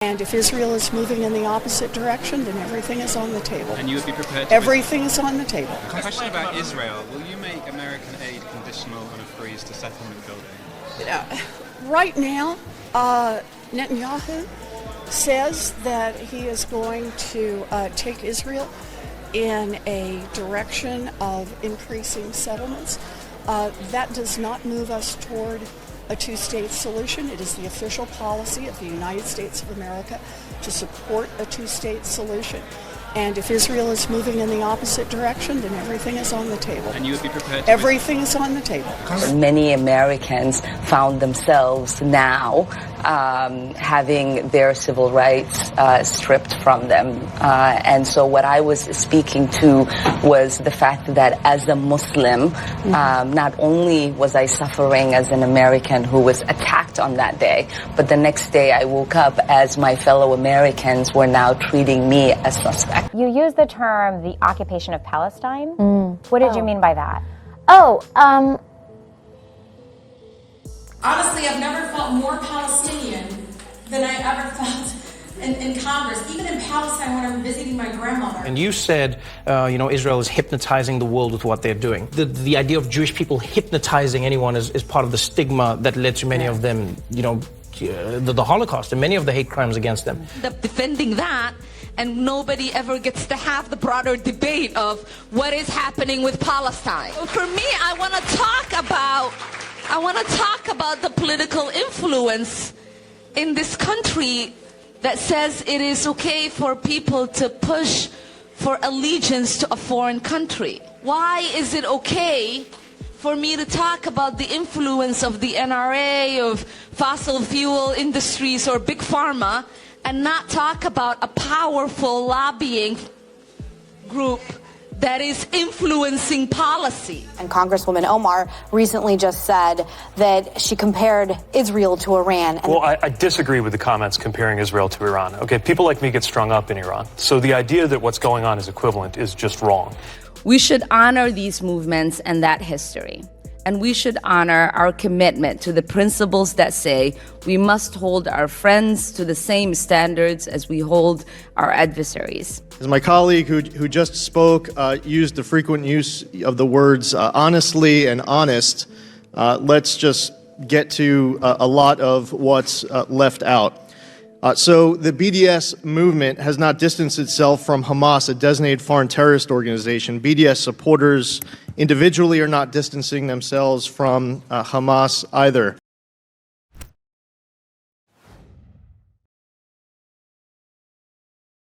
And if Israel is moving in the opposite direction, then everything is on the table. And you would be prepared to... Everything is on the table. A question about Israel. Will you make American aid conditional on a freeze to settlement building? Right now, Netanyahu says that he is going to take Israel in a direction of increasing settlements. That does not move us toward a two-state solution. It is the official policy of the United States of America to support a two-state solution. And if Israel is moving in the opposite direction, then everything is on the table. And you would be prepared to... Everything is on the table. Many Americans found themselves now having their civil rights stripped from them. And so what I was speaking to was the fact that as a Muslim, not only was I suffering as an American who was attacked on that day, but the next day I woke up as my fellow Americans were now treating me as suspect. You used the term the occupation of Palestine. What did you mean by that? Honestly, I've never felt more Palestinian than I ever felt in Congress, even in Palestine when I'm visiting my grandmother. And you said, Israel is hypnotizing the world with what they're doing. The idea of Jewish people hypnotizing anyone is part of the stigma that led to many of them, the Holocaust and many of the hate crimes against them. Defending that, and nobody ever gets to have the broader debate of what is happening with Palestine. So for me, I want to talk about the political influence in this country that says it is okay for people to push for allegiance to a foreign country. Why is it okay for me to talk about the influence of the NRA, of fossil fuel industries or big pharma, and not talk about a powerful lobbying group that is influencing policy? And Congresswoman OMAR recently just said that she compared Israel to Iran. Well, I disagree with the comments comparing Israel to Iran. Okay, people like me get strung up in Iran. So the idea that what's going on is equivalent is just wrong. We should honor these movements and that history. And we should honor our commitment to the principles that say we must hold our friends to the same standards as we hold our adversaries. As my colleague who just spoke used the frequent use of the words honestly and honest, let's just get to a lot of what's left out. So the BDS movement has not distanced itself from Hamas, a designated foreign terrorist organization. BDS supporters individually are not distancing themselves from Hamas either.